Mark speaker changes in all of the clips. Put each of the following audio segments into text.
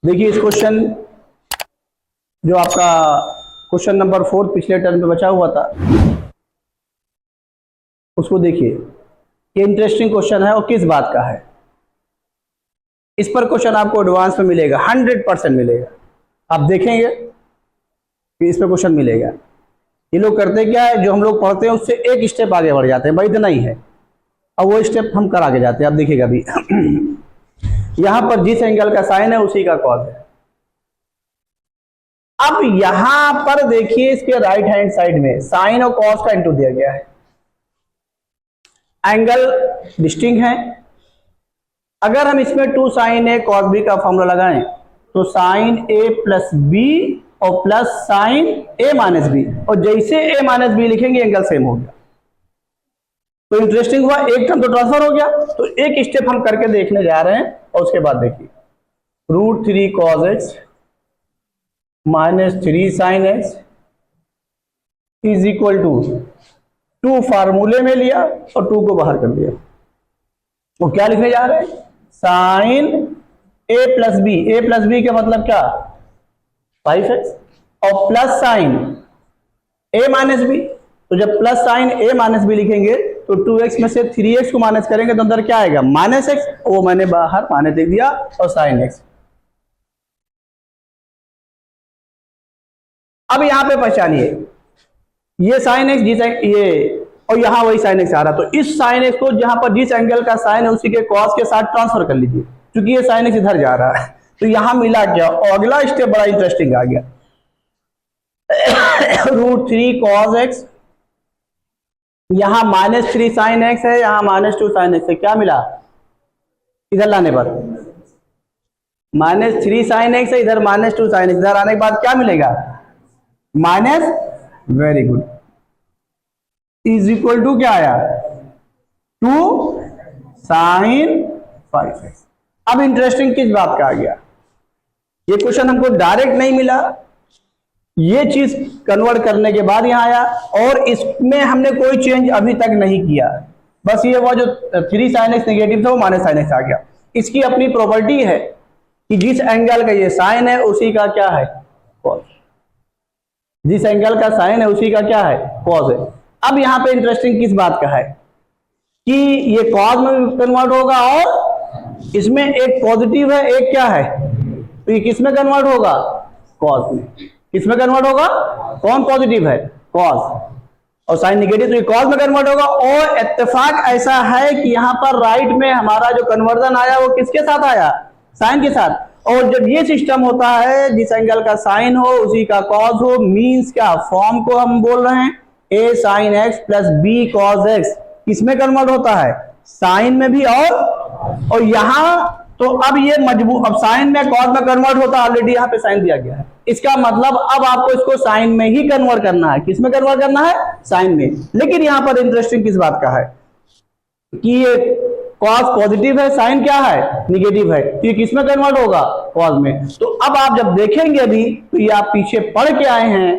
Speaker 1: देखिए इस क्वेश्चन जो आपका क्वेश्चन नंबर 4 पिछले टर्म में बचा हुआ था उसको देखिए, ये इंटरेस्टिंग क्वेश्चन है और किस बात का है। इस पर क्वेश्चन आपको एडवांस में मिलेगा, 100% मिलेगा। आप देखेंगे कि इस पर क्वेश्चन मिलेगा। ये लोग करते क्या है, जो हम लोग पढ़ते हैं उससे एक स्टेप आगे बढ़ जाते हैं, भाई इतना ही है, अब वो स्टेप हम कर आगे जाते हैं। आप देखिएगा अभी यहां पर जिस एंगल का साइन है उसी का कॉस है। अब यहां पर देखिए इसके राइट हैंड साइड में साइन और कॉस का इंटू दिया गया है। एंगल डिस्टिंक्ट है। अगर हम इसमें 2 sin a cos b का फॉर्मूला लगाएं तो साइन a प्लस बी और plus sine a minus b, और जैसे a माइनस बी लिखेंगे एंगल सेम हो गया। तो इंटरेस्टिंग हुआ, एक टर्म तो ट्रांसफर हो गया। तो एक स्टेप हम करके देखने जा रहे हैं और उसके बाद देखिए √3 cos x minus 3 sin x is equal to 2 फार्मूले में लिया और 2 को बाहर कर दिया। वो क्या लिखने जा रहे हैं, sine a plus B. a plus B का मतलब क्या, 5x, और plus sine a minus b. तो जब plus sine a minus b लिखेंगे तो 2x में से 3x को माइनस करेंगे तो अंदर क्या आएगा, माइनस x, वो मैंने बाहर माइनस दे दिया, और साइन x। अब यहां पे पहचानिए, ये साइन x जिस ये, और यहां वही साइन x आ रहा। तो इस साइन x को जहां पर जिस एंगल का साइन है उसी के कॉस के साथ ट्रांसफर कर लीजिए, क्योंकि ये साइन x इधर जा रहा है। तो यहां मिला क्या, और अगला स्टेप बड़ा इंटरेस्टिंग आ गया √3 cos x, यहां -3 sin x है, यहां -2 sin x है। क्या मिला इधर लाने पर, -3 sin x है, इधर -2 sin x। इधर आने के बाद क्या मिलेगा, minus, very good, is equal to क्या आया, 2 sin 5x। अब इंटरेस्टिंग किस बात का आ गया, ये क्वेश्चन हमको डायरेक्ट नहीं मिला, ये चीज कन्वर्ट करने के बाद यहां आया, और इसमें हमने कोई चेंज अभी तक नहीं किया। बस ये वो जो 3 sin x नेगेटिव था वो माइनस sin x आ गया। इसकी अपनी प्रॉपर्टी है कि जिस एंगल का ये साइन है उसी का क्या है, कॉस। जिस एंगल का साइन है उसी का क्या है, कॉस है। अब यहां पे इंटरेस्टिंग किस बात का है कि ये कॉस में कन्वर्ट होगा, और इसमें एक पॉजिटिव है एक क्या है, तो ये किस में कन्वर्ट होगा, कॉस में। किस में कन्वर्ट होगा, कौन पॉजिटिव है, कॉस, और साइन नेगेटिव, तो ये कॉस में कन्वर्ट होगा। और इत्तेफाक ऐसा है कि यहां पर राइट में हमारा जो कन्वर्जन आया वो किसके साथ आया, साइन के साथ। और जब ये सिस्टम होता है जिस एंगल का साइन हो उसी का कॉस हो, मींस क्या, फॉर्म को हम बोल रहे हैं a sin x plus b cos x, किसमें कन्वर्ट होता है, साइन में भी, और यहां तो अब ये मजबूर, अब साइन में कॉस में कन्वर्ट होता है, ऑलरेडी यहां पे साइन दिया गया है। इसका मतलब अब आपको इसको साइन में ही कन्वर्ट करना है। किसमें कन्वर्ट करना है, साइन में। लेकिन यहां पर इंटरेस्टिंग किस बात का है कि ये कॉस पॉजिटिव है, साइन क्या है, निगेटिव है, तो ये किसमें कन्वर्ट होगा, कॉस में। तो अब आप जब देखेंगे अभी, तो ये आप पीछे पढ़ के आए हैं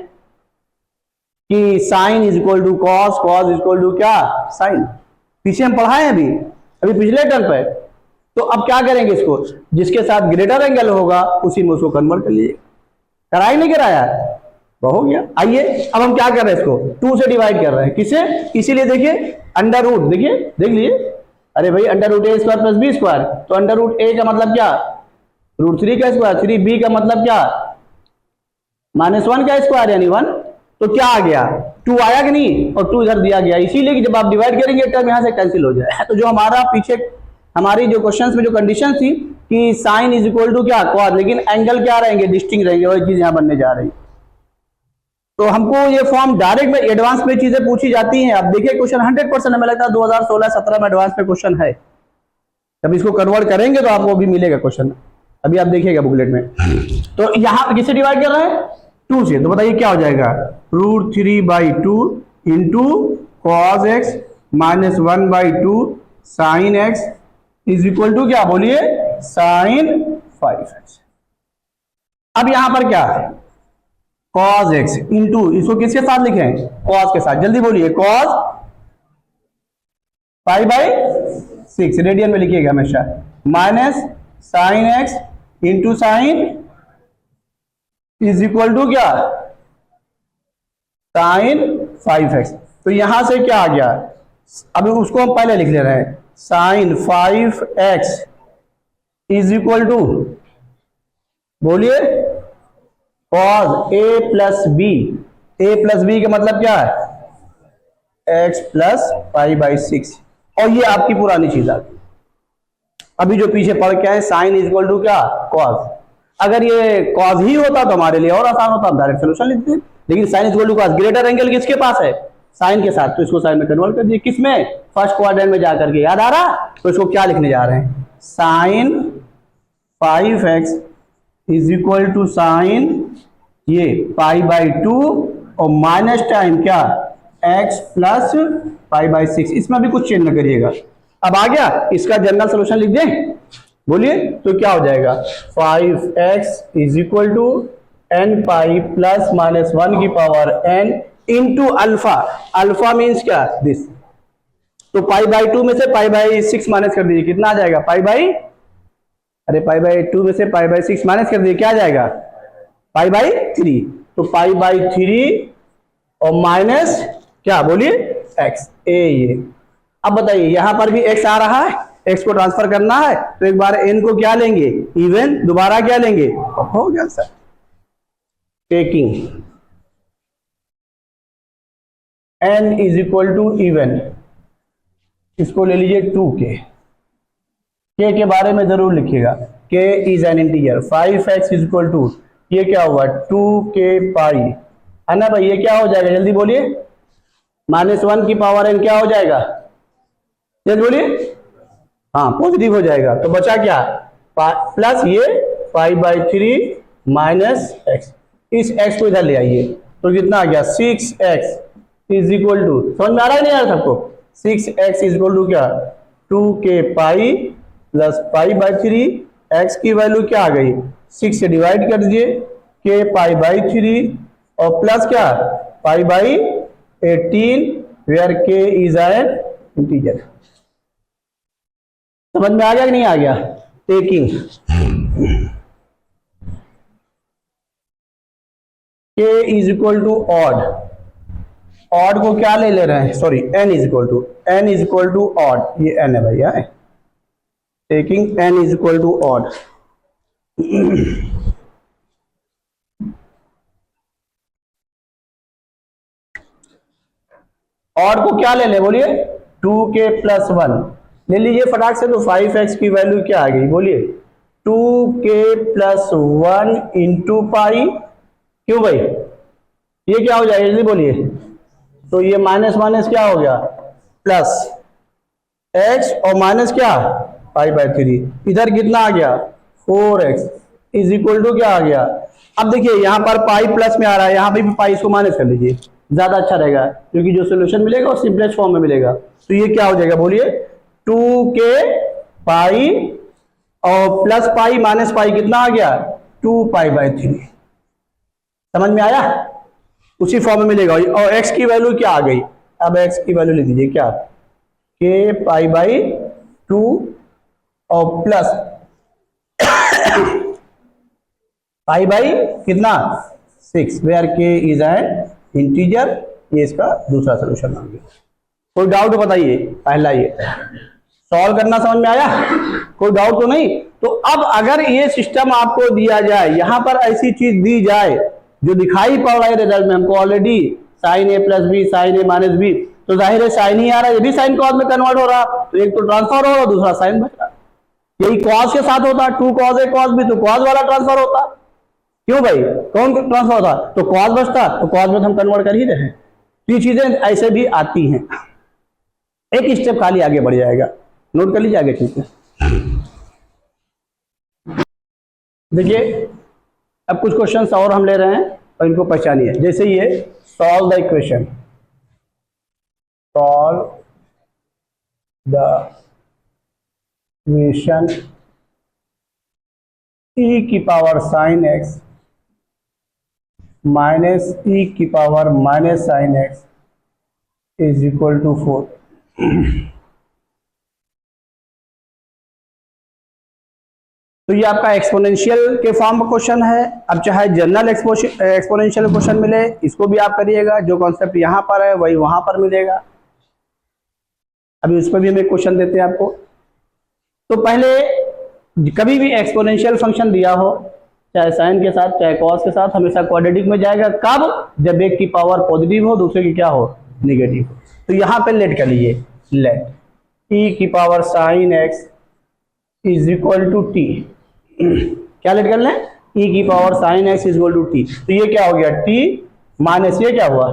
Speaker 1: कि sine is equal to cos, cos is equal to क्या, साइन। पीछे हम पढ़ाए हैं अभी पिछले टर्म पे। तो अब क्या करेंगे, इसको जिसके साथ ग्रेटर एंगल होगा उसी में उसको कन्वर्ट कर लीजिए। कराया नहीं कराया, वो हो गया। आइए अब हम क्या कर रहे हैं, इसको 2 से डिवाइड कर रहे हैं, किसे, इसीलिए देखिए अंडर रूट, देखिए देख लीजिए, अरे भाई under root a square plus b square, तो अंडर रूट a का मतलब क्या, √3 का स्क्वायर, 3b का मतलब क्या, -1 का स्क्वायर यानी 1। तो क्या आ गया, 2 आया कि नहीं, और 2 इधर दिया गया, इसीलिए कि जब आप डिवाइड करेंगे टर्म यहां से कैंसिल हो जाए। तो जो हमारा पीछे हमारी जो क्वेश्चंस में जो कंडीशन थी कि साइन इज इक्वल टू क्या, कॉस, लेकिन एंगल क्या रहेंगे, डिस्टिंक्ट रहेंगे, वही चीज यहां बनने जा रही। तो हमको ये फॉर्म डायरेक्ट में एडवांस में चीजें पूछी जाती हैं। अब देखिए क्वेश्चन 100% हमें लगता है 2016-17 में एडवांस में क्वेश्चन है। जब इसको कन्वर्ट करेंगे तो आपको भी मिलेगा क्वेश्चन, अभी आप देखिएगा बुकलेट में। तो यहां किससे डिवाइड कर रहे हैं, 2 से। तो बताइए क्या हो जाएगा, √3/2 into cos x minus 1/2 sine x is equal to क्या, बोलिए, साइन 5x। अब यहां पर क्या है, cos x इंटू, इसको किसके साथ लिखें, cos के साथ, जल्दी बोलिए, cos 5/6 रेडियन में लिखिएगा हमेशा, minus sine x into sine is equal to क्या, साइन 5x। तो यहां से क्या आ गया, अभी उसको हम पहले लिख ले रहे हैं, sine 5x is equal to, बोलिए, cos a plus B. a plus B का मतलब क्या है, x प्लस पाई बाई 6। और ये आपकी पुरानी चीज आ गई। अभी जो पीछे पढ़ के आए, साइन इज इक्वल टू क्या, कॉस। अगर ये कॉस ही होता तो हमारे लिए और आसान होता, हम डायरेक्ट सोल्यूशन लिखते। लेकिन sine is equal to cos, greater angle किसके पास है, साइन के साथ, तो इसको साइन में कन्वर्ट कर दिए, किसमें, फर्स्ट क्वाड्रेंट में जाकर के, याद आ रहा। तो इसको क्या लिखने जा रहे हैं, sine 5x is equal to sine ये पाई बाई 2 और माइनस टाइम क्या, x प्लस पाई बाई 6। इसमें भी कुछ चेंज न करिएगा। अब आ गया, इसका जनरल सोल्यूशन लिख दें, बोलिए, तो क्या हो जाएगा, 5x is equal to n pi plus minus 1 की power n into alpha. Alpha means क्या, दिस। तो पाई बाई 2 में से पाई बाई 6 माइनस कर दीजिए, कितना आ जाएगा, पाई बाई, अरे पाई बाई 2 में से पाई बाई 6 माइनस कर दीजिए, क्या आ जाएगा, पाई बाई 3। तो पाई बाई 3 और माइनस क्या, बोलिए, x ए ये। अब बताइए, यहां पर भी x आ रहा है, x को ट्रांसफर करना है, तो एक बार n को क्या लेंगे, इवन, दोबारा क्या लेंगे, हो गया sir. Taking n is equal to even, इसको ले लीजिए 2k। k के बारे में जरूर लिखिएगा, k is an integer. 5x is equal to, ये क्या हुआ, 2k पाई, है ना भाई, ये क्या हो जाएगा, जल्दी बोलिए, माइनस 1 की पावर n क्या हो जाएगा, जल्दी बोलिए, हाँ पॉजिटिव हो जाएगा। तो बचा क्या, प्लस ये 5/3 माइनस x, इस x को इधर ले आइए, तो कितना आ गया, 6x इज इक्वल टू, समझ में आ रहा है नहीं आ रहा सबको, 6x इज इक्वल टू क्या, 2k pi plus pi by 3, x की वैल्यू क्या आ गई, 6 से डिवाइड कर दीजिए, k पाई बाई 3 और प्लस क्या, pi by 18 where k is an integer. समझ में आ गया कि नहीं आ गया। Taking k is equal to odd, odd को क्या ले रहे हैं, sorry n is equal to odd, ये n है भैया, taking n is equal to odd. Odd को क्या ले ले, बोलिए, 2k प्लस 1 ले लीजिए फटाक से, तो 5x की वैल्यू क्या आ गई, बोलिए, 2k प्लस 1 इंटू पाई, क्यों भाई, ये क्या हो जाएगा, जल्दी बोलिए, तो ये माइनस माइनस क्या हो गया, प्लस x और माइनस क्या, पाई बाई 3, इधर कितना आ गया, 4x इज इक्वल टू क्या आ गया। अब देखिए यहां पर पाई प्लस में आ रहा है, यहां पे भी पाई, इसको माइनस कर लीजिए, ज्यादा अच्छा रहेगा, क्योंकि जो सोल्यूशन मिलेगा वो सिंपलेस्ट फॉर्म में मिलेगा। तो ये क्या हो जाएगा, बोलिए, 2k पाई और प्लस पाई माइनस पाई, कितना आ गया, 2 पाई बाई 3। समझ में आया, उसी फॉर्म में मिलेगा। और x की वैल्यू क्या आ गई, अब x की वैल्यू लिख दीजिए, क्या, k पाई बाई 2 और प्लस पाई बाई कितना, 6 where k is an integer. ये इसका दूसरा सोल्यूशन आ गया। कोई डाउट बताइए, पहला ये सॉल्व करना समझ में आया, कोई डाउट तो नहीं। तो अब अगर ये सिस्टम आपको दिया जाए, यहां पर ऐसी चीज दी जाए जो दिखाई पड़ रहा है रिजल्ट में हमको ऑलरेडी, साइन ए प्लस बी, साइन ए माइनस बी, तो जाहिर है साइन ही आ रहा है, ये भी साइन कॉस में कन्वर्ट हो रहा, तो एक तो ट्रांसफर हो रहा, दूसरा साइन बच रहा। यही कॉस के साथ होता, 2 cos ए cos बी, तो कॉस वाला ट्रांसफर होता, क्यों भाई, कौन ट्रांसफर होता, तो कॉस बचता, तो कॉस में हम कन्वर्ट कर ही रहे हैं। ये चीजें ऐसे भी आती हैं, एक स्टेप खाली आगे बढ़ जाएगा, नोट कर लीजिए आगे, ठीक है। देखिए अब कुछ क्वेश्चंस और हम ले रहे हैं और इनको पहचानिए। जैसे ये solve the equation, solve the equation e की power sine x minus e की power minus sine x is equal to 4। तो ये आपका एक्सपोनेंशियल के फॉर्म का क्वेश्चन है। अब चाहे जनरल एक्सपोनेंशियल क्वेश्चन मिले, इसको भी आप करिएगा। जो कॉन्सेप्ट यहाँ पर है वही वहां पर मिलेगा। अभी उस पर भी हम एक क्वेश्चन देते हैं आपको। तो पहले कभी भी एक्सपोनेंशियल फंक्शन दिया हो, चाहे साइन के साथ चाहे कॉस के साथ, हमेशा क्वाड्रेटिक में जाएगा। कब? जब एक की पावर पॉजिटिव हो, दूसरे की क्या हो, निगेटिव हो। तो यहाँ पे लेट कर लीजिए, लेट ई की power sine x is equal to t. क्या लेट कर लें? ई की power sine x is equal to t. तो ये क्या हो गया, टी माइनस ये क्या हुआ,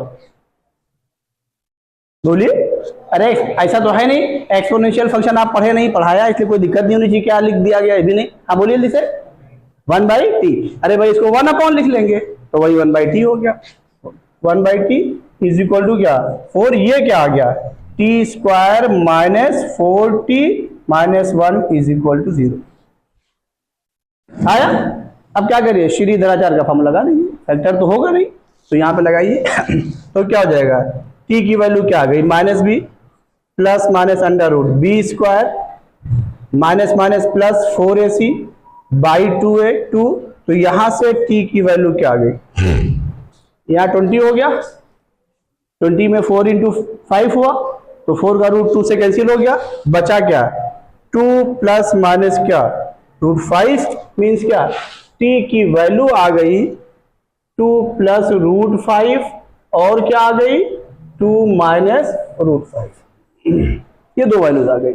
Speaker 1: बोलिए। अरे ऐसा तो है नहीं, एक्सपोनेंशियल फंक्शन आप पढ़े नहीं, पढ़ाया, इसलिए कोई दिक्कत नहीं होनी चाहिए। क्या लिख दिया गया, ये भी नहीं। हाँ बोलिए लिखे 1/t। अरे भाई इसको 1 लिख लेंगे तो वही 1/t हो गया। 1/t इज इक्वल टू क्या, 4। ये क्या आ गया, t square minus 4t minus 1 is equal to 0 आया। अब क्या करिए, श्रीधराचार्य का फॉर्म लगा दीजिए, फैक्टर तो होगा नहीं, तो यहाँ पे लगाइए। तो क्या हो जाएगा, t की वैल्यू क्या आ गई, -b plus minus under root b square minus minus plus 4ac by 2a 2। तो यहां से t की वैल्यू क्या आ गई, यहाँ 20 हो गया। 20 में 4 इंटू 5 हुआ, तो 4 का रूट 2 से कैंसिल हो गया, बचा क्या, 2 प्लस माइनस क्या, रूट 5 मीन्स क्या, t की वैल्यू आ गई 2 प्लस रूट 5 और क्या आ गई 2 माइनस रूट 5। ये दो वैल्यूज आ गई।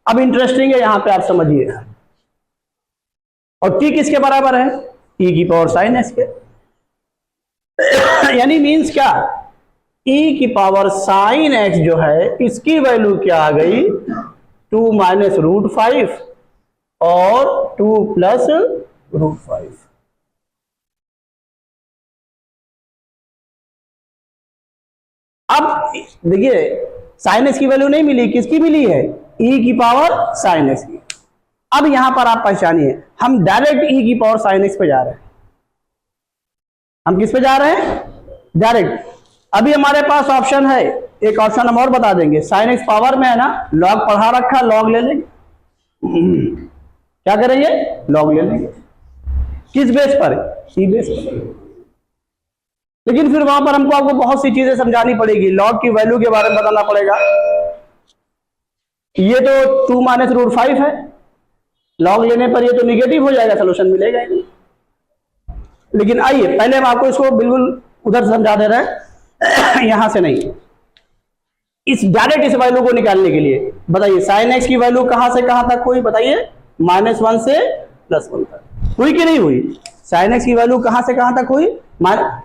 Speaker 1: अब इंटरेस्टिंग है, यहां पे आप समझिए, और t किसके बराबर है, e की पावर साइन एक्स के। यानी मीन्स क्या, e की पावर साइन एक्स जो है इसकी वैल्यू क्या आ गई, 2 माइनस रूट 5 और 2 प्लस रूट 5। अब देखिए साइन एक्स की वैल्यू नहीं मिली, किसकी मिली है, e की पावर साइन एक्स की। अब यहां पर आप पहचानिए, हम डायरेक्ट e की पावर साइन एक्स पे जा रहे हैं। हम किस पे जा रहे हैं, डायरेक्ट। अभी हमारे पास ऑप्शन है, एक ऑप्शन हम और बता देंगे, साइन एक्स पावर में है ना, लॉग पढ़ा रखा, लॉग ले लेंगे। क्या करेंगे, लॉग ले लेंगे। किस बेस पर, ई बेस पर। लेकिन फिर वहां पर हमको आपको बहुत सी चीजें समझानी पड़ेगी, लॉग की वैल्यू के बारे में बताना पड़ेगा। ये तो 2 माइनस रूट 5 है, लॉग लेने पर ये तो निगेटिव हो जाएगा, सोल्यूशन मिलेगा ही नहीं। लेकिन आइए पहले हम आपको इसको बिल्कुल उधर समझा दे रहे हैं, यहां से नहीं। इस डायरेक्ट इस वैल्यू को निकालने के लिए बताइए, साइन एक्स की वैल्यू कहां से कहां तक हुई, बताइए, -1 से +1 तक हुई कि नहीं हुई। साइन एक्स की वैल्यू कहां से कहां तक हुई,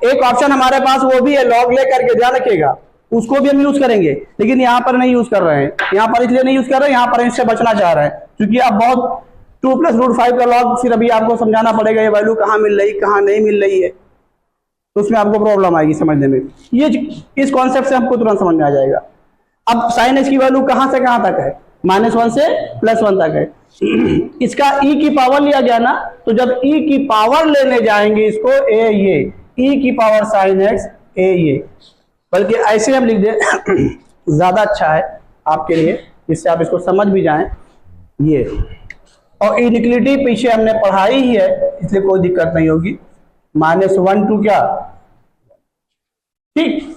Speaker 1: एक ऑप्शन हमारे पास वो भी है, लॉग ले करके, ध्यान रखिएगा, उसको भी हम यूज करेंगे, लेकिन यहां पर नहीं यूज कर रहे हैं। यहां पर इसलिए नहीं यूज कर रहे हैं, यहां पर इससे बचना चाह रहे हैं, क्योंकि अब बहुत 2 प्लस रूट 5 का लॉग फिर अभी आपको समझाना पड़ेगा, ये वैल्यू कहां मिल रही कहां नहीं मिल रही है, तो उसमें आपको प्रॉब्लम आएगी समझने में। ये इस कॉन्सेप्ट से हमको तुरंत समझ में आ जाएगा। अब साइन एक्स की वैल्यू कहां से कहां तक है, -1 से +1 तक है। इसका e की पावर लिया गया ना, तो जब e की पावर लेने जाएंगे इसको, ए ये e की पावर साइन एक्स ए ये, बल्कि ऐसे हम लिख दे ज्यादा अच्छा है आपके लिए, जिससे आप इसको समझ भी जाएं। ये और इनइक्वालिटी पीछे हमने पढ़ाई ही है, इसलिए कोई दिक्कत नहीं होगी। -1 टू क्या, ठीक।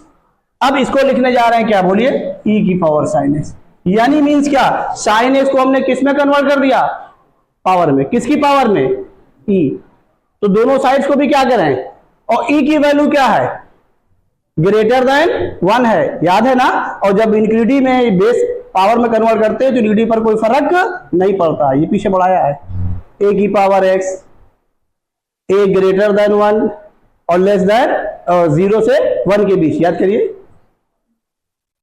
Speaker 1: अब इसको लिखने जा रहे हैं क्या, बोलिए, e की पावर साइन एक्स। यानी मीन्स क्या, साइन एक्स को हमने किस में कन्वर्ट कर दिया, पावर में। किसकी पावर में, e। तो दोनों साइड्स को भी क्या करें, और e की वैल्यू क्या है, ग्रेटर देन 1 है, याद है ना। और जब इनक्लूडिव में बेस पावर में कन्वर्ट करते हैं तो यूनिटी पर कोई फर्क नहीं पड़ता, ये पीछे बढ़ाया है। a की power x, a greater than 1 और लेस देन 0 से 1 के बीच, याद करिए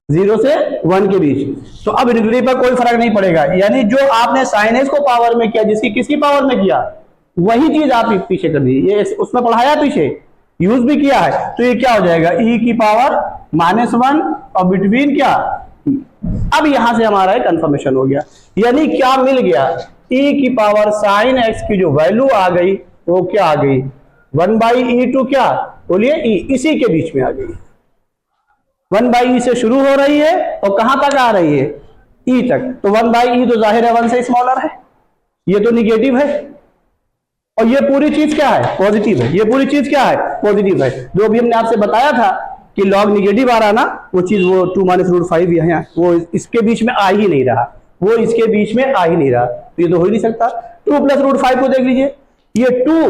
Speaker 1: 0 से 1 के बीच। तो अब इनक्लूडिव पर कोई फर्क नहीं पड़ेगा, यानी जो आपने साइन एक्स को पावर में किया, जिसकी किसकी पावर में किया, वही चीज आप पीछे कर दी, ये उसमें पढ़ाया, पीछे यूज भी किया है। तो ये क्या हो जाएगा, e की पावर -1 और बिटवीन क्या, अब यहां से हमारा कंफर्मेशन हो गया। यानी क्या मिल गया, e की पावर साइन एक्स की जो वैल्यू आ गई वो क्या आ गई, 1/e टू क्या, बोलिए e, इसी के बीच में आ गई। 1/e से शुरू हो रही है और कहां तक आ रही है, e तक। तो 1/e तो जाहिर है 1 से स्मॉलर है, ये तो निगेटिव है, और ये पूरी चीज क्या है, पॉजिटिव है, ये पूरी चीज क्या है, पॉजिटिव है। जो भी हमने आपसे बताया था कि लॉग निगेटिव आ रहा ना, वो चीज वो 2 - √5 यहाँ वो इसके बीच में आ ही नहीं रहा, वो इसके बीच में आ ही नहीं रहा, तो ये तो हो ही नहीं सकता। 2 + √5 को देख लीजिए, ये 2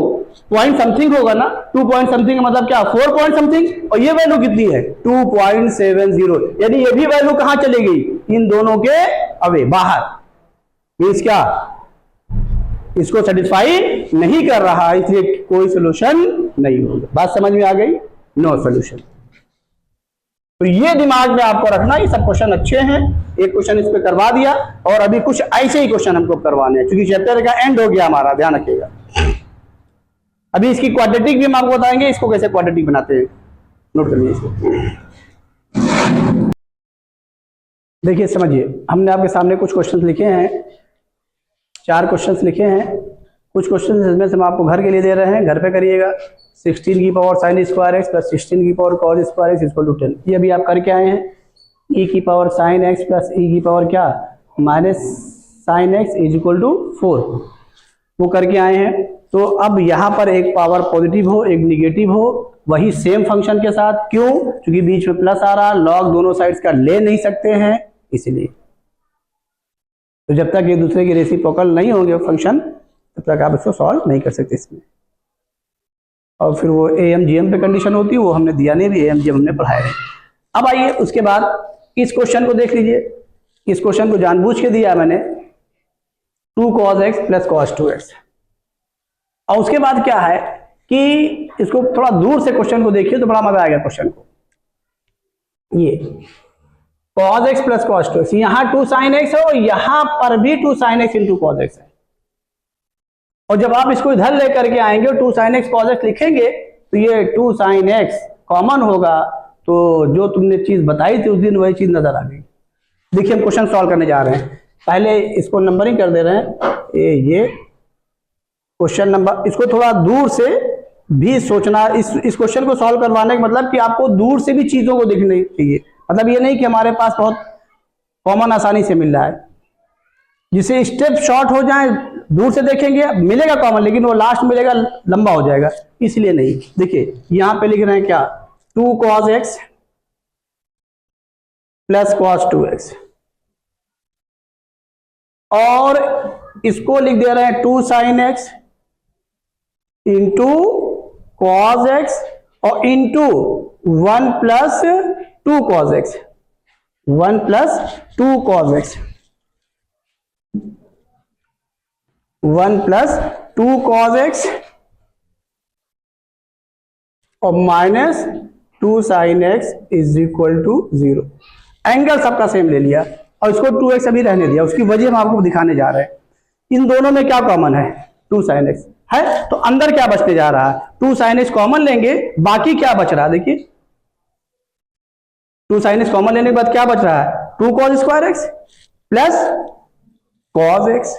Speaker 1: पॉइंट समथिंग होगा ना, 2 पॉइंट समथिंग मतलब क्या, 4 पॉइंट समथिंग, और ये वैल्यू कितनी है 2.70, यानी ये भी वैल्यू कहां चली गई, इन दोनों के अवे बाहर, मीन्स क्या, इसको सेटिस्फाई नहीं कर रहा, इसलिए कोई सोल्यूशन नहीं होगा। बात समझ में आ गई, नो सोल्यूशन। तो ये दिमाग में आपको रखना, ये सब क्वेश्चन अच्छे हैं, एक क्वेश्चन इस पे करवा दिया, और अभी कुछ ऐसे ही क्वेश्चन हमको करवाने हैं, क्योंकि चैप्टर का एंड हो गया हमारा, ध्यान रखिएगा। अभी इसकी क्वाड्रेटिक भी हम आपको बताएंगे, इसको कैसे क्वाड्रेटिक बनाते हैं, नोट करिए इसको। देखिए समझिए, हमने आपके सामने कुछ क्वेश्चन लिखे हैं, 4 क्वेश्चन लिखे हैं। कुछ क्वेश्चन इसमें से हम आपको घर के लिए दे रहे हैं, घर पे करिएगा। 16 की power sin square x plus 16 की power cos square x equal to 10, ये अभी आप करके आए हैं। e की power sin x plus e की पावर क्या, minus sin x is equal to 4, वो करके आए हैं। तो अब यहाँ पर एक पावर पॉजिटिव हो, एक निगेटिव हो, वही सेम फंक्शन के साथ, क्यों, क्योंकि बीच में प्लस आ रहा, लॉग दोनों साइड्स का ले नहीं सकते हैं, इसलिए। तो जब तक ये दूसरे के रेसिप्रोकल नहीं होंगे फंक्शन, तब तक आप इसको सॉल्व नहीं कर सकते इसमें। और फिर वो AMGM पे कंडीशन होती है, वो हमने दिया नहीं, भी AMGM हमने पढ़ाया है। अब आइए उसके बाद इस क्वेश्चन को देख लीजिए, इस क्वेश्चन को जानबूझ के दिया मैंने, 2 cos x plus cos 2x। और उसके बाद क्या है कि इसको थोड़ा दूर से क्वेश्चन को देखिए तो बड़ा मजा आएगा क्वेश्चन को। ये cos x plus cos 2x, यहां 2 sin x है, और यहां पर भी 2 sin x into cos x है। और जब आप इसको इधर लेकर के आएंगे और 2 sin x cos x लिखेंगे, तो ये 2 sin x कॉमन होगा, तो जो तुमने चीज बताई थी उस दिन वही चीज नजर आ गई। देखिए हम क्वेश्चन सॉल्व करने जा रहे हैं, पहले इसको नंबरिंग कर दे रहे हैं। ये क्वेश्चन नंबर, इसको थोड़ा दूर से भी सोचना, इस क्वेश्चन को सॉल्व करवाने का मतलब कि आपको दूर से भी चीजों को देखना चाहिए। मतलब ये नहीं कि हमारे पास बहुत कॉमन आसानी से मिल रहा है, जिसे स्टेप शॉर्ट हो जाए, दूर से देखेंगे मिलेगा कॉमन, लेकिन वो लास्ट मिलेगा लंबा हो जाएगा, इसलिए नहीं। देखिए यहां पे लिख रहे हैं क्या, 2 cos x plus cos 2x, और इसको लिख दे रहे हैं 2 sin x into cos x और into 1 plus 2 cos x, 1 plus 2 cos x, 1 plus 2 cos x और minus 2 sin x is equal to 0। Angle सबका सेम ले लिया और इसको 2x अभी रहने दिया, उसकी वजह हम आपको दिखाने जा रहे हैं। इन दोनों में क्या कॉमन है, 2 sin x है, तो अंदर क्या बचने जा रहा है, 2 sin x कॉमन लेंगे, बाकी क्या बच रहा है, देखिए 2 sin x कॉमन लेने के बाद क्या बच रहा है, 2 cos square x plus cos x,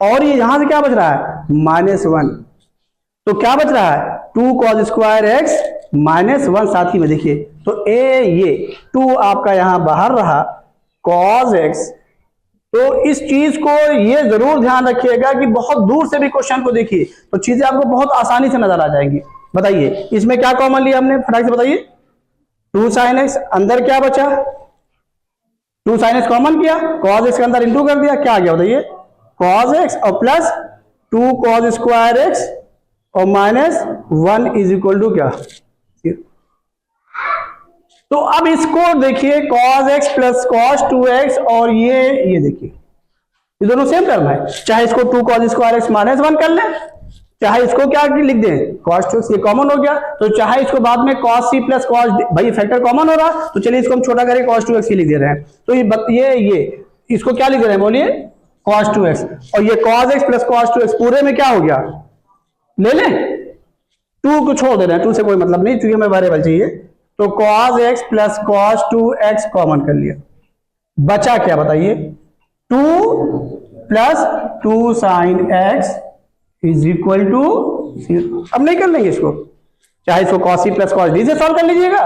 Speaker 1: और ये यहां से क्या बच रहा है, -1, तो क्या बच रहा है 2 cos स्क्वायर x -1, साथ ही में देखिए, तो ये 2 आपका यहां बाहर रहा, cos x। तो इस चीज को ये जरूर ध्यान रखिएगा कि बहुत दूर से भी क्वेश्चन को देखिए तो चीजें आपको बहुत आसानी से नजर आ जाएंगी। बताइए इसमें क्या कॉमन लिया हमने, फटाक से बताइए, 2 sin x, अंदर क्या बचा, 2 sin x कॉमन किया, cos x के अंदर इंटू कर दिया, क्या आ गया बताइए, cos x और प्लस 2 cos स्क्वायर x और -1 इज इक्वल टू क्या। तो अब इसको देखिए cos x plus cos 2x, और ये देखिए ये दोनों सेम टर्म है, चाहे इसको 2 cos स्क्वायर x -1 कर लें, चाहे इसको क्या लिख दें cos 2x, ये कॉमन हो गया, तो चाहे इसको बाद में cos c प्लस cos, भाई फैक्टर कॉमन हो रहा, तो चलिए इसको हम छोटा करके cos 2x ही लिख दे रहे हैं। तो ये इसको क्या लिख रहे हैं बोलिए, cos 2x, और ये cos x plus cos 2x पूरे में क्या हो गया, ले लें, 2 को छोड़ दे रहे हैं, 2 से कोई मतलब नहीं, क्योंकि हमें वेरिएबल चाहिए, तो cos x plus cos 2x common कर लिया, बचा क्या बताइए, 2 plus 2 sin x is equal to 0। अब नहीं कर लेंगे इसको, चाहे इसको cos c plus cos d से सॉल्व कर लीजिएगा,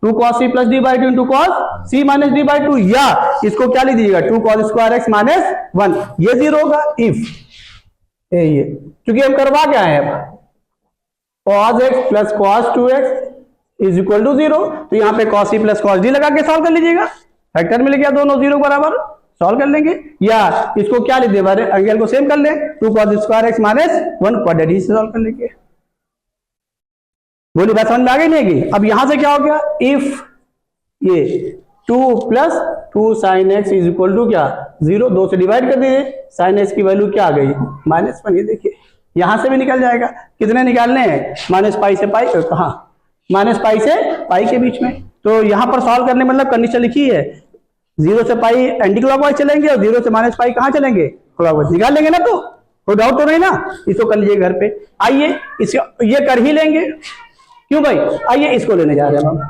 Speaker 1: 2 cos c plus d by 2 into cos c minus d by 2, या इसको क्या लिख दीजिएगा 2 cos स्क्वायर x -1, ये 0 होगा इफ। ये क्योंकि हम करवा क्या है अब cos x plus cos 2x is equal to 0, तो यहाँ पे cos c plus cos d लगा के सॉल्व कर लीजिएगा, फैक्टर मिल गया दोनों 0 बराबर, सॉल्व कर लेंगे। या इसको क्या लिख दे, एंगल को सेम कर ले, 2 cos square x minus 1 quadratic से सॉल्व कर लेंगे। बोली बात समझ में आ गई नहीं गई? अब यहां से क्या हो गया, इफ ये 2 plus 2 sine x is equal to क्या 0, 2 से डिवाइड कर दिए, साइन एक्स की वैल्यू क्या आ गई -1। ये देखिए यहां से भी निकल जाएगा, कितने निकालने हैं, -पाई से पाई, कहाँ -पाई से पाई के बीच में। तो यहां पर सॉल्व करने मतलब कंडीशन लिखी है, 0 से पाई एंटी क्लॉकवाइज चलेंगे और 0 से -पाई कहाँ चलेंगे, क्लॉकवाइज। निकाल लेंगे ना, तो कोई डाउट तो नहीं ना, इसको कर लीजिए घर पे। आइए इसको ये कर ही लेंगे, क्यों भाई, आइए इसको लेने जा रहे हैं हम।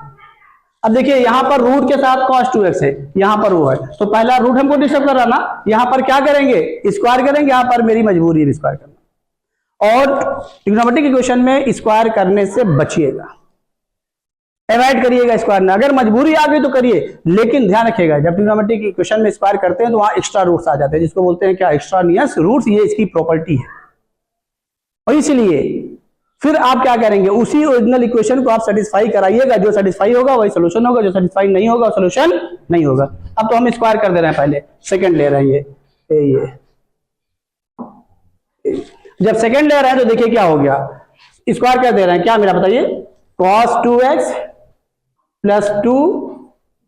Speaker 1: अब देखिए यहाँ पर रूट के साथ cos 2x है, यहाँ पर वो है, तो पहला रूट हमको डिस्टर्ब कर रहा ना, यहाँ पर क्या करेंगे, स्क्वायर करेंगे। यहाँ पर मेरी मजबूरी है स्क्वायर करना, और ट्रिग्नोमेट्रिक इक्वेशन में स्क्वायर करने से बचिएगा, अवॉइड करिएगा स्क्वायर में। अगर मजबूरी आ गई तो करिए, लेकिन ध्यान रखिएगा जब ट्रिग्नोमेट्रिक इक्वेशन में स्क्वायर करते हैं तो वहां एक्स्ट्रा रूट्स आ जाते हैं, जिसको बोलते हैं क्या, एक्स्ट्रानियस रूट्स। ये इसकी प्रॉपर्टी है, और इसलिए फिर आप क्या करेंगे, उसी ओरिजिनल इक्वेशन को आप सेटिस्फाई कराइएगा, जो सेटिस्फाई होगा वही सोल्यूशन होगा, जो सेटिस्फाई नहीं होगा सोल्यूशन नहीं होगा। अब तो हम स्क्वायर कर दे रहे हैं, पहले सेकंड ले रहे हैं ये जब सेकंड ले रहे हैं तो देखिए क्या हो गया, स्क्वायर कर दे रहे हैं, क्या मिला बताइए, cos 2x plus 2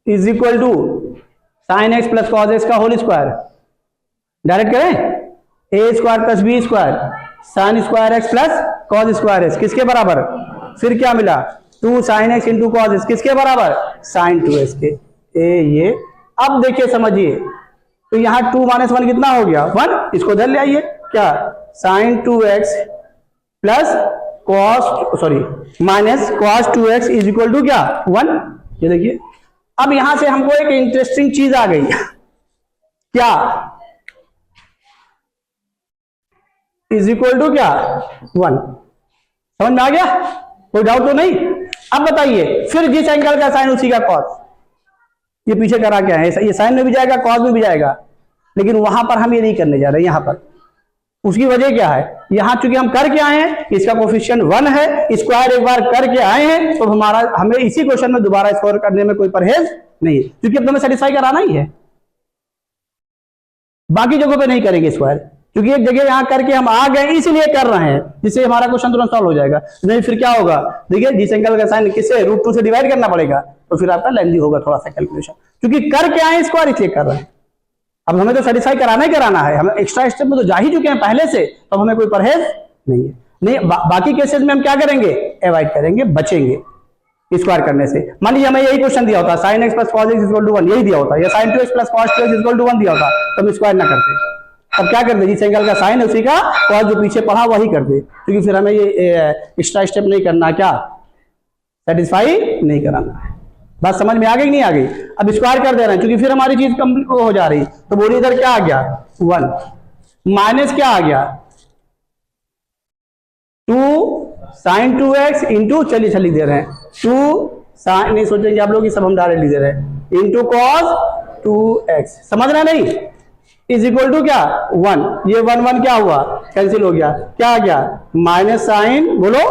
Speaker 1: is equal to sine x plus cos x का होल स्क्वायर। डायरेक्ट करें, a square plus b square sine square x plus cos square x किसके बराबर, फिर क्या मिला 2 sine x into cos x किसके बराबर, sign 2x के। ये अब देखिए समझिए, तो यहाँ 2 - 1 कितना हो गया 1, इसको इधर ले आइए, क्या sine 2x plus minus cos 2x is equal to क्या 1। ये देखिए अब यहां से हमको एक इंटरेस्टिंग चीज आ गई, क्या इज इक्वल टू क्या 1। समझ में आ गया, कोई डाउट तो नहीं? अब बताइए फिर जिस एंगल का साइन उसी का कॉस, ये पीछे करा क्या है, ये साइन में भी जाएगा कॉस में भी जाएगा, लेकिन वहां पर हम ये नहीं करने जा रहे। यहाँ पर उसकी वजह क्या है, यहां चूंकि हम करके आए हैं, इसका कोफिशिएंट 1 है, स्क्वायर एक बार करके आए हैं, तो हमें इसी क्वेश्चन में दोबारा स्क्वायर करने में कोई परहेज नहीं है, क्योंकि अब हमें सेटिस्फाई कराना ही है, बाकी जगहों पे नहीं करेंगे स्क्वायर, क्योंकि एक जगह यहां करके हम आ गए इसलिए कर रहे हैं, जिससे हमारा क्वेश्चन तुरंत सॉल्व हो जाएगा। नहीं फिर क्या होगा, देखिए जिस एंगल का साइन किससे √2 से डिवाइड करना पड़ेगा, तो फिर आपका लेंथी होगा थोड़ा सा कैलकुलेशन, क्योंकि करके आए स्क्वायर इसलिए कर रहे हैं। अब हमें तो सेटिस्फाई कराना ही कराना है, हम एक्स्ट्रा स्टेप में तो जा ही चुके हैं पहले से, तो हमें कोई परहेज नहीं है। नहीं बाकी केसेस में हम क्या करेंगे, अवॉइड करेंगे, बचेंगे स्क्वायर करने से। मान लीजिए हमें यही क्वेश्चन दिया होता, sine x plus cos x equal to 1 यही दिया होता, या sine 2x plus cos 2x equal to 1 दिया होता, तो हम स्क्वायर ना करते। अब क्या करते, जिस एंगल का साइन है उसी का cos जो पीछे पढ़ा वही करते, क्योंकि फिर हमें ये एक्स्ट्रा स्टेप नहीं करना, क्या सेटिस्फाई नहीं कराना है। बात समझ में आ गई नहीं आ गई? अब स्क्वायर कर दे रहे हैं, क्योंकि फिर हमारी चीज कंप्लीट हो जा रही, तो बोलिए इधर क्या आ गया 1 माइनस क्या आ गया 2 साइन 2x इंटू, चलिए लिख दे रहे हैं 2 साइन, नहीं सोचेंगे आप लोग कि सब हम डायरेक्ट लिख दे रहे हैं, इंटू cos 2x, समझ रहे नहीं, इज इक्वल टू क्या 1, ये 1 1 क्या हुआ कैंसिल हो गया, क्या आ गया माइनस साइन बोलो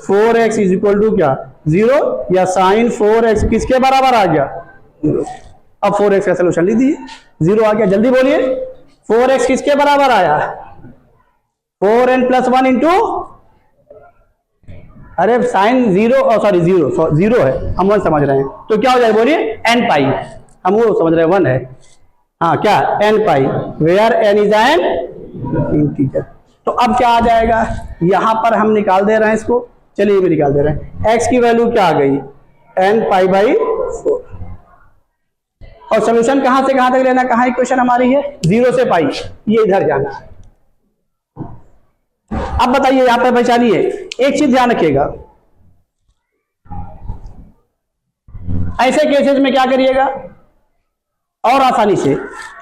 Speaker 1: 4x इज इक्वल टू क्या 0, या साइन 4x किसके बराबर आ गया 0। अब 4x का सोल्यूशन लिख दीजिए, 0 आ गया, जल्दी बोलिए 4x किसके बराबर आया 4n प्लस 1 इंटू, अरे साइन 0 सॉरी 0 है, हम 1 समझ रहे हैं, तो क्या हो जाएगा बोलिए n पाई, हम वो समझ रहे हैं 1 है, हाँ क्या n pi, where n is an integer. तो अब क्या आ जाएगा, यहां पर हम निकाल दे रहे हैं इसको, चलिए भी निकाल दे रहे हैं, x की वैल्यू क्या आ गई n पाई बाई 4, और सोल्यूशन कहां से कहां तक लेना, कहां इक्वेशन हमारी है 0 से पाई, ये इधर जाना है। अब बताइए यहां पर पहचानिए, एक चीज ध्यान रखिएगा, ऐसे केसेस में क्या करिएगा और आसानी से,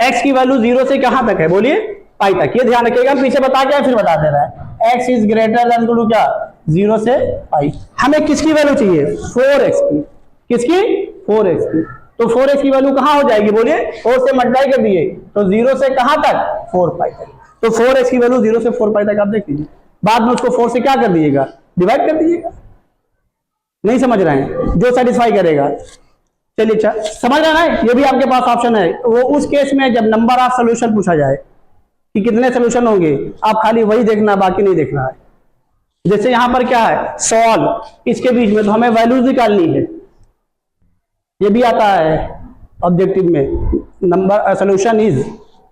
Speaker 1: x की वैल्यू 0 से कहां तक है बोलिए पाई तक, ये ध्यान रखिएगा, पीछे बता के फिर बता दे रहा है, x is greater than to क्या 0 से पाई। हमें किसकी वैल्यू चाहिए 4x की, किसकी 4x की, तो 4x की वैल्यू कहां हो जाएगी बोलिए 4 से मल्टीप्लाई कर दिए, तो 0 से कहां तक 4 पाई तक। तो 4x की वैल्यू 0 से 4 पाई तक आप देख लीजिए, बाद में उसको 4 से क्या कर दीजिएगा, डिवाइड कर दीजिएगा। नहीं समझ रहे हैं, जो सेटिस्फाई करेगा। चलिए अच्छा समझ रहे हैं, ये भी आपके पास ऑप्शन है। वो उस केस में जब नंबर ऑफ सोल्यूशन पूछा जाए कि कितने सोल्यूशन होंगे, आप खाली वही देखना, बाकी नहीं देखना है। जैसे यहां पर क्या है, सॉल्व, इसके बीच में तो हमें वैल्यूज निकालनी है, ये भी आता है ऑब्जेक्टिव में, नंबर सोल्यूशन इज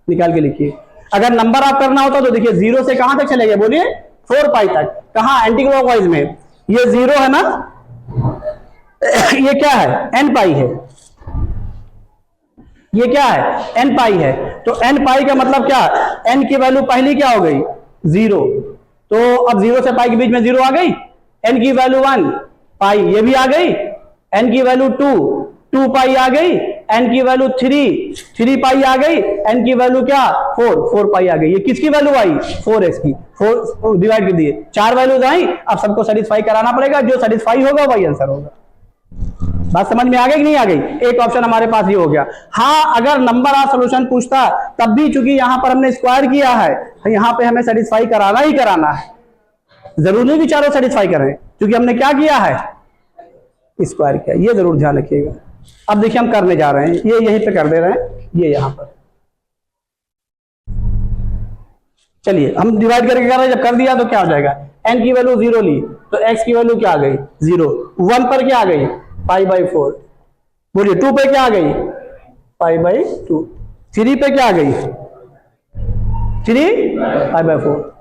Speaker 1: निकाल के लिखिए। अगर नंबर ऑफ करना होता तो देखिए 0 से कहां तक चले गए, बोलिए 4 पाई तक। कहां, एंटी क्लॉकवाइज में। ये 0 है ना, ये क्या है, n पाई है, ये क्या है, n पाई है। तो n पाई का मतलब क्या, n की वैल्यू पहली क्या हो गई, 0। तो अब 0 से पाई के बीच में 0 आ गई, n की वैल्यू 1 पाई, ये भी आ गई, n की वैल्यू 2 पाई आ गई, n की वैल्यू 3 पाई आ गई, n की वैल्यू क्या 4 पाई आ गई। ये किसकी वैल्यू आई, 4x की, 4 डिवाइड कर दिए, 4 वैल्यूज आई। अब सबको सेटिस्फाई कराना पड़ेगा, जो सेटिस्फाई होगा वही आंसर होगा। बात समझ में आ गई कि नहीं आ गई। एक ऑप्शन हमारे पास ये हो गया। हाँ, अगर नंबर ऑफ सॉल्यूशन पूछता तब भी, चूंकि यहां पर हमने स्क्वायर किया है, यहां पे हमें सेटिस्फाई कराना ही कराना है, जरूरी नहीं कि चारों सेटिस्फाई करें, क्योंकि हमने क्या किया है, स्क्वायर किया। ये जरूर ध्यान रखिएगा। अब देखिए हम करने जा रहे हैं, ये यहीं पे कर दे रहे हैं, ये यहां पर। चलिए हम डिवाइड करके कर रहे हैं, जब कर दिया तो क्या हो जाएगा, n की वैल्यू 0 ली तो x की वैल्यू क्या आ गई, 0। 1 पर क्या आ गई, पाई बाई 4। बोलिए 2 पे क्या आ गई, पाई बाई 2। 3 पे क्या आ गई, 3 पाई बाई 4।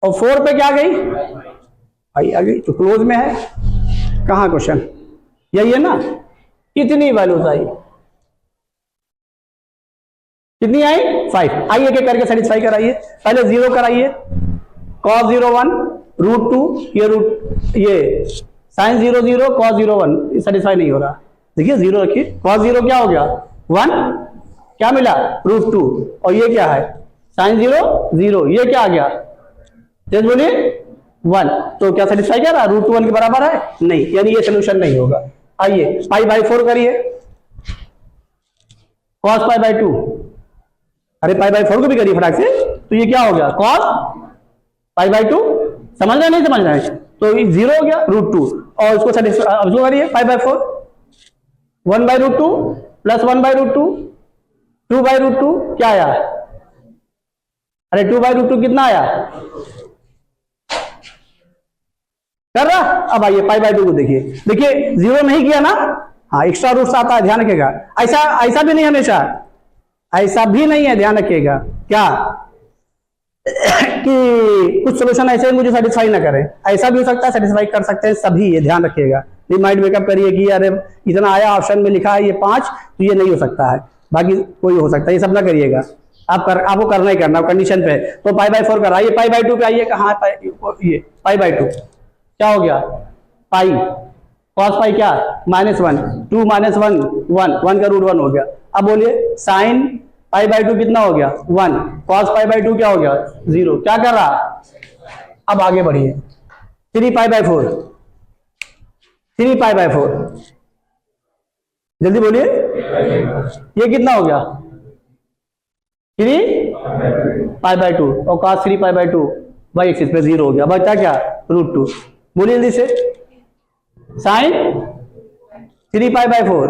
Speaker 1: और 4 पे क्या आ गई, पाई आ गई। तो क्लोज में है। कहां क्वेश्चन, यही है ना। कितनी वैल्यूज आई, कितनी आई, 5। आइए एक करके सेटिस्फाई कराइए। पहले 0 कराइए, cos 0 1 √2, ये sin 0 0 cos 0 1, सेटिस्फाई नहीं हो रहा। देखिए 0 रखिए, cos 0 क्या हो गया 1, क्या मिला √2, और ये क्या है sin 0 0, ये क्या आ गया, जैसे बोलिए 1। तो क्या सेटिस्फाई कर रहा, √1 के बराबर है, नहीं, यानी ये सोल्यूशन नहीं होगा। आइए पाई बाई 4 करिए, cos पाई बाई 2, अरे पाई बाई 4 को भी करिए फटाक से, तो ये क्या हो गया cos पाई बाई 2। समझ रहे नहीं समझ रहे, तो ये 0 हो गया √2, और इसको सेटिस्फाई करिए पाई by 4, 1 by √2 plus 1 by √2, 2 by √2 क्या आया, अरे 2 बाई √2 कितना आया, कर रहा। अब आइए पाई बाई 2 को देखिए, देखिए 0 नहीं किया ना, हाँ एक्स्ट्रा रूट्स आता है, ध्यान रखिएगा। ऐसा भी नहीं, हमेशा ऐसा भी नहीं है, ध्यान रखिएगा क्या कि कुछ सोल्यूशन ऐसे मुझे सेटिस्फाई ना करें, ऐसा भी हो सकता है, सेटिस्फाई कर सकते हैं सभी, ये ध्यान रखिएगा। माइंड मेकअप करिए कि अरे इतना आया ऑप्शन में लिखा है ये 5, तो ये नहीं हो सकता है, बाकी कोई हो सकता है, ये सब ना करिएगा। आपको करना ही करना कंडीशन पे। तो पाई बाई 4 कर आइए, पाई बाई 2 पे आइए, कहाँ ये पाई बाई 2 क्या हो गया, पाई कॉस पाई क्या -1, 2 -1 1 का √1 हो गया। अब बोलिए साइन पाई बाई 2 कितना हो गया 1, कॉस पाई बाई 2 क्या हो गया 0। क्या कर रहा, अब आगे बढ़िए, 3 पाई बाई 4, 3 पाई बाई 4, जल्दी बोलिए, ये कितना हो गया 3 पाई बाई 2, और cos 3 pi by 2 by axis पे 0 हो गया, बचा क्या √2। बोलिए जल्दी से, sine 3 pi by 4,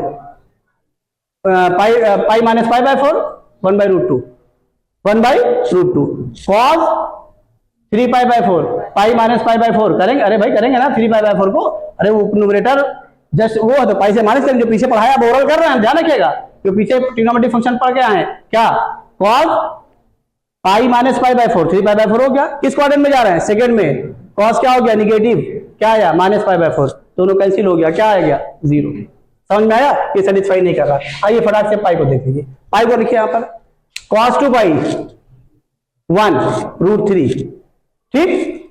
Speaker 1: pi minus pi by 4, 1 by √2, 1 by √2, cos 3 pi by 4, pi minus pi by 4 करेंगे, अरे भाई करेंगे ना 3 पाई बाई 4 को, अरे वो न्यूमरेटर जस्ट वो है तो पाई से माइनस करेंगे, जो पीछे पढ़ाया अब ओरल कर रहे हैं, ध्यान रखिएगा, जो पीछे ट्रिग्नोमेट्रिक फंक्शन पढ़ के आए हैं, क्या cos pi minus pi by 4, 3 pi by 4 हो गया। किस क्वाड्रेंट में जा रहे हैं, सेकंड में, कॉस क्या हो गया निगेटिव, क्या आया माइनस पाई बाई 4, दोनों कैंसिल हो गया, क्या आ गया 0। समझ में आया, ये सेटिस्फाई नहीं कर रहा। आइए फटाक से पाई को देख लीजिए, पाई को लिखिए यहाँ पर, cos 2 पाई 1 √3, ठीक,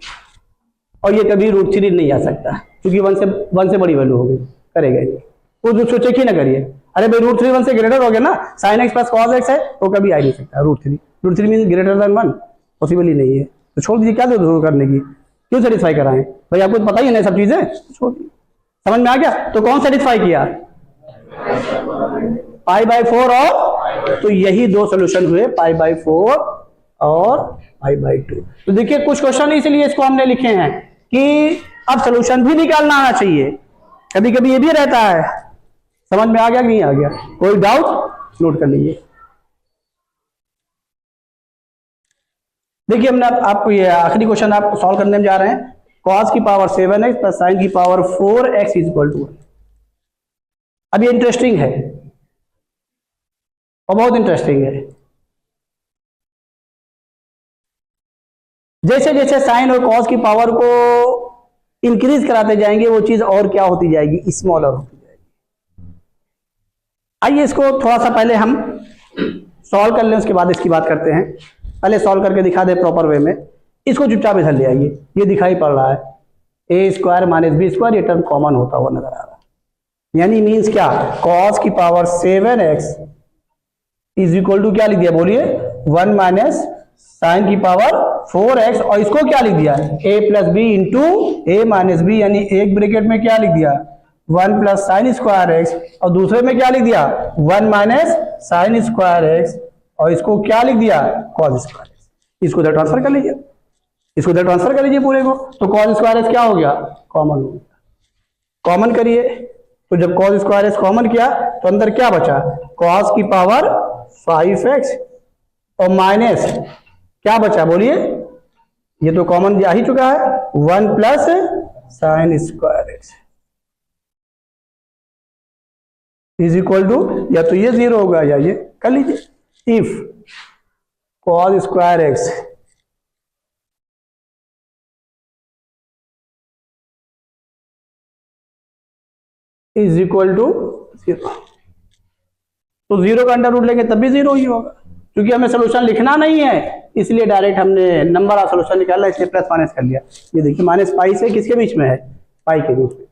Speaker 1: और ये कभी √3 नहीं आ सकता, क्योंकि 1 से बड़ी वैल्यू हो गई, करेगा वो जो सोचे ही ना करिए, अरे भाई √3 1 से ग्रेटर हो गया ना, sin x plus cos x है, वो कभी आ ही नहीं सकता √3 मीन ग्रेटर देन 1, पॉसिबल ही नहीं है। तो छोड़ दीजिए, क्या जरूरत करने की, क्यों सेटिस्फाई कराएं भाई, आपको पता ही है ना सब चीजें, छोड़ दीजिए। समझ में आ गया, तो कौन सेटिस्फाई किया, पाई बाई 4 और तो यही दो सोल्यूशन हुए, π/4 और π/2। तो देखिए कुछ क्वेश्चन इसलिए इसको हमने लिखे हैं कि अब सोल्यूशन भी निकालना आना चाहिए, कभी कभी ये भी रहता है। समझ में आ गया कि नहीं आ गया? कोई डाउट नोट कर लीजिए। देखिए हमने आपको ये आखिरी क्वेश्चन आप सॉल्व करने में जा रहे हैं। cos की पावर 7x प्लस साइन की पावर 4x इक्वल टू 1। अब ये इंटरेस्टिंग है और बहुत इंटरेस्टिंग है। जैसे जैसे साइन और कॉस की पावर को इंक्रीज कराते जाएंगे वो चीज और क्या होती जाएगी, स्मॉलर होती जाएगी। आइए इसको थोड़ा सा पहले हम सॉल्व कर लें, उसके बाद इसकी बात करते हैं। पहले सॉल्व करके दिखा दे प्रॉपर वे में। इसको चुपचाप इधर ले आइए, ये दिखाई पड़ रहा है ए स्क्वायर माइनस बी स्क्वायर, ये टर्म कॉमन होता हुआ नजर आ रहा है। यानी मीन्स क्या, कॉस की power 7x is equal to क्या लिख दिया बोलिए, 1 माइनस साइन की पावर 4x, और इसको क्या लिख दिया, a plus b into a minus b, यानी एक ब्रैकेट में क्या लिख दिया 1 प्लस साइन स्क्वायर एक्स, और दूसरे में क्या लिख दिया 1 माइनस साइन स्क्वायर एक्स, और इसको क्या लिख दिया कॉस स्क्वायर एक्स। इसको इधर ट्रांसफर कर लीजिए, इसको इधर ट्रांसफर कर लीजिए पूरे को, तो कॉस स्क्वायर एक्स क्या हो गया, कॉमन हो गया। कॉमन करिए, तो जब कॉस स्क्वायर एक्स कॉमन किया तो अंदर क्या बचा, कॉस की पावर 5x और माइनस क्या बचा बोलिए, ये तो कॉमन आ ही चुका है 1 plus sine square x is equal to, या तो ये 0 होगा या ये, कर लीजिए। If cos square x is equal to 0, तो 0 का अंडर रूट लेंगे तब भी 0 ही होगा। क्योंकि हमें सोल्यूशन लिखना नहीं है इसलिए डायरेक्ट हमने नंबर ऑफ सोल्यूशन निकाला, इसलिए प्लस माइनस कर लिया। ये देखिए माइनस पाई से किसके बीच में है, पाई के बीच में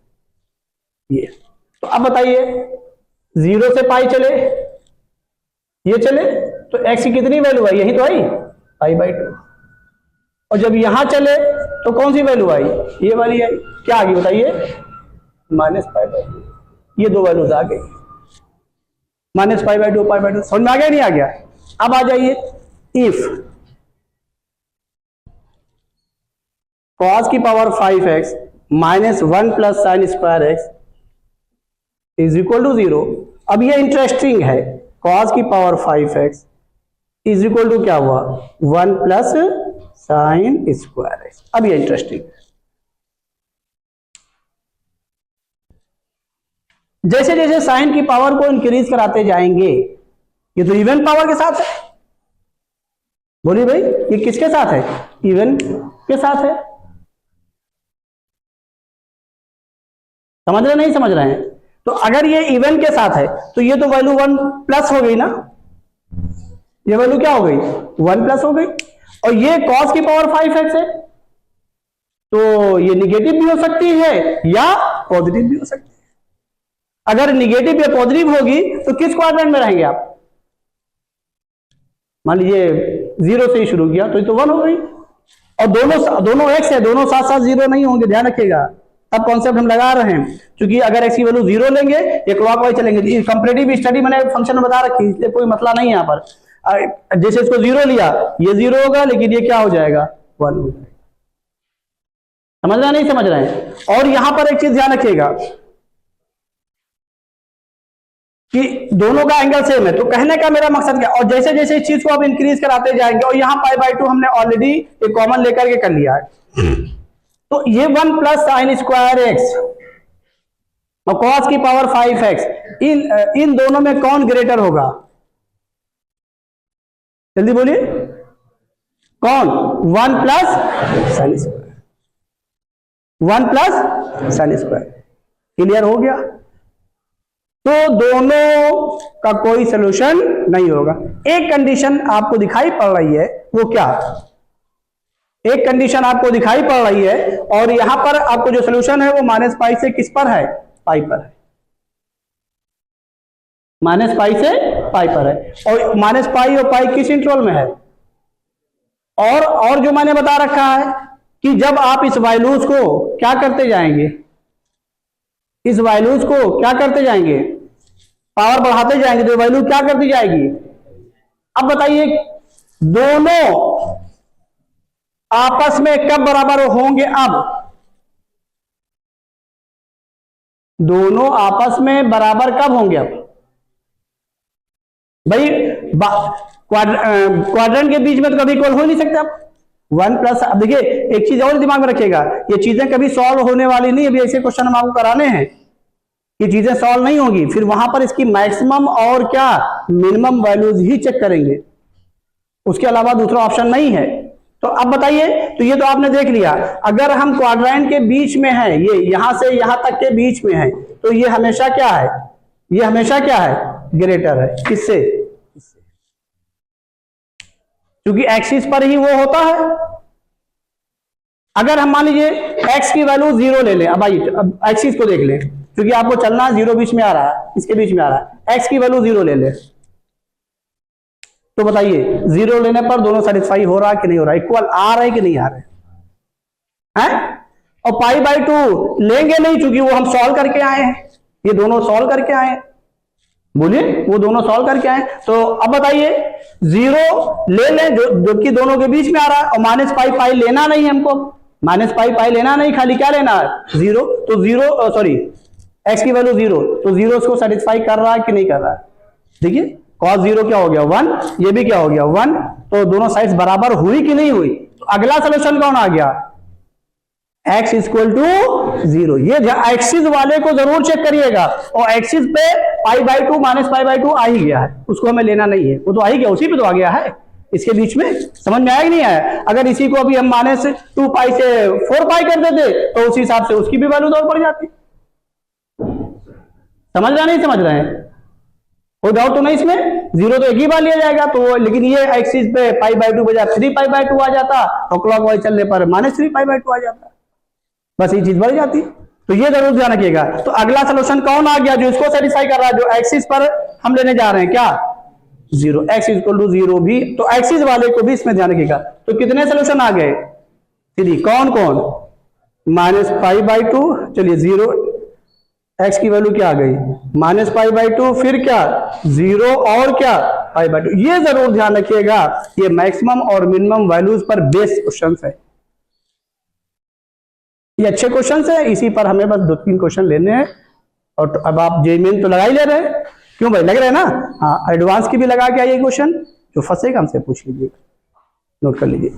Speaker 1: ये। तो अब बताइए 0 से पाई चले, ये चले तो x की कितनी वैल्यू आई, यही तो आई π/2, और जब यहां चले तो कौन सी वैल्यू आई, ये वाली आई, क्या आ गई बताइए -π/2। ये दो वैल्यूज आ गई, -π/2 π/2। समझ में आ गया नहीं आ गया? अब आ जाइए, इफ cos की power 5x minus 1 plus sine square x is equal to 0। अब ये इंटरेस्टिंग है, cos की power 5x is equal to क्या हुआ 1 प्लस साइन स्क्वायर एक्स। अब ये इंटरेस्टिंग है, जैसे जैसे साइन की पावर को इंक्रीज कराते जाएंगे, ये तो इवन पावर के साथ है, बोलिए भाई ये किसके साथ है, इवन के साथ है। समझ रहे नहीं समझ रहे हैं? तो अगर ये इवन के साथ है तो ये तो वैल्यू 1 प्लस हो गई ना, ये वैल्यू क्या हो गई 1 प्लस हो गई, और ये cos की पावर 5x है तो ये निगेटिव भी हो सकती है या पॉजिटिव भी हो सकती है। अगर निगेटिव या पॉजिटिव होगी तो किस क्वाड्रेंट में रहेंगे आप, मान लीजिए 0 से ही शुरू किया तो ये तो 1 हो गई, और दोनों x है, दोनों साथ साथ 0 नहीं होंगे, ध्यान रखिएगा। तब कॉन्सेप्ट हम लगा रहे हैं, क्योंकि अगर x की वैल्यू 0 लेंगे ये क्लॉकवाइज चलेंगे। कंपैरेटिव स्टडी मैंने फंक्शन में बता रखी, इसलिए कोई मसला नहीं है यहाँ पर। जैसे इसको 0 लिया, ये 0 होगा, लेकिन ये क्या हो जाएगा 1 हो जाएगा। समझ रहे नहीं समझ रहे हैं? और यहां पर एक चीज ध्यान रखिएगा कि दोनों का एंगल सेम है, तो कहने का मेरा मकसद क्या, और जैसे जैसे इस चीज को आप इंक्रीज कराते जाएंगे, और यहाँ π/2 हमने ऑलरेडी एक कॉमन लेकर के कर लिया है, तो ये 1 प्लस साइन स्क्वायर एक्स और cos की पावर 5x, इन दोनों में कौन ग्रेटर होगा, जल्दी बोलिए कौन, 1 plus sine square, 1 plus sine square. Clear हो गया? तो दोनों का कोई सलूशन नहीं होगा। एक कंडीशन आपको दिखाई पड़ रही है, वो क्या, एक कंडीशन आपको दिखाई पड़ रही है, और यहां पर आपको जो सलूशन है वो -π से किस पर है, पाई पर है, -π से पाई पर है, और -π और पाई किस इंटरवल में है, और जो मैंने बता रखा है कि जब आप इस वैल्यूज को क्या करते जाएंगे, इस वैल्यूज को क्या करते जाएंगे, पावर बढ़ाते जाएंगे, तो वैल्यू क्या करती जाएगी, अब बताइए दोनों आपस में कब बराबर होंगे? अब दोनों आपस में बराबर कब होंगे? अब भाई क्वाड्रेंट के बीच में तो कभी इक्वल हो नहीं सकता। अब 1+, अब देखिए एक चीज और दिमाग में रखिएगा, ये चीजें कभी सॉल्व होने वाली नहीं। अभी ऐसे क्वेश्चन हम आपको कराने हैं, ये चीजें सॉल्व नहीं होगी, फिर वहां पर इसकी मैक्सिमम और क्या मिनिमम वैल्यूज ही चेक करेंगे, उसके अलावा दूसरा ऑप्शन नहीं है। तो अब बताइए, तो ये तो आपने देख लिया, अगर हम क्वाड्रेंट के बीच में है, ये यहां से यहां तक के बीच में है, तो ये हमेशा क्या है? ये हमेशा क्या है? ग्रेटर है। किससे? क्योंकि एक्सिस पर ही वो होता है। अगर हम मान लीजिए x की वैल्यू 0 ले लें, अब आइए अब एक्सिस को देख लें, क्योंकि आपको चलना है 0 बीच में आ रहा है, इसके बीच में आ रहा है, x की वैल्यू 0 ले लें, तो बताइए 0 लेने पर दोनों सेटिस्फाई हो रहा है कि नहीं हो रहा है? इक्वल आ रहा है कि नहीं आ रहा है? और π/2 लेंगे नहीं, क्योंकि वो हम सॉल्व करके आए हैं, ये दोनों सॉल्व करके आए हैं। बोलिए, वो दोनों सॉल्व करके आए। तो अब बताइए 0 ले लें जो कि दोनों के बीच में आ रहा है, और -π लेना नहीं है हमको, -π लेना नहीं, खाली क्या लेना है? 0। तो 0 सॉरी x की वैल्यू 0, तो 0 इसको सेटिस्फाई कर रहा है कि नहीं कर रहा है? देखिए cos 0 क्या हो गया? 1, ये भी क्या हो गया? 1। तो दोनों साइड्स बराबर हुई कि नहीं हुई? तो अगला सोल्यूशन कौन आ गया? x = 0। ये एक्सिस वाले को जरूर चेक करिएगा, और एक्सिस पे π/2 -π/2 आ ही गया है, उसको हमें लेना नहीं है, वो तो आ ही गया, उसी पे तो आ गया है, इसके बीच में। समझ में आया कि नहीं आया? अगर इसी को अभी हम -2π से 4π कर देते, तो उसी हिसाब से उसकी भी वैल्यू और बढ़ जाती। समझ रहे नहीं समझ रहे हैं? कोई डाउट तो नहीं इसमें? 0 तो एक ही बार लिया जाएगा, तो लेकिन ये एक्सिस पे π/2 बजाय 3π/2 आ जाता, और क्लॉकवाइज चलने पर -3π/2 आ जाता, बस ये चीज बढ़ जाती। तो ये जरूर ध्यान रखिएगा। तो अगला सोल्यूशन कौन आ गया जो इसको सेटिस्फाई कर रहा है, जो एक्सिस पर हम लेने जा रहे हैं? क्या? 0। x = 0 भी, तो एक्सिस वाले को भी इसमें ध्यान रखिएगा। तो कितने सोल्यूशन आ गए? 3। कौन कौन? -π/2, चलिए 0, x की वैल्यू क्या आ गई? -π/2, फिर क्या? 0 और क्या? π/2। ये जरूर ध्यान रखिएगा, ये मैक्सिमम और मिनिमम वैल्यूज पर बेस्ड क्वेश्चन है, ये अच्छे क्वेश्चन है, इसी पर हमें बस 2-3 क्वेश्चन लेने हैं। और अब आप जेईई मेन तो लगा ही ले रहे हैं, क्यों भाई? लग रहे हैं ना? हाँ, एडवांस की भी लगा के आइए क्वेश्चन, जो फंसेगा हमसे पूछ लीजिए, नोट कर लीजिए।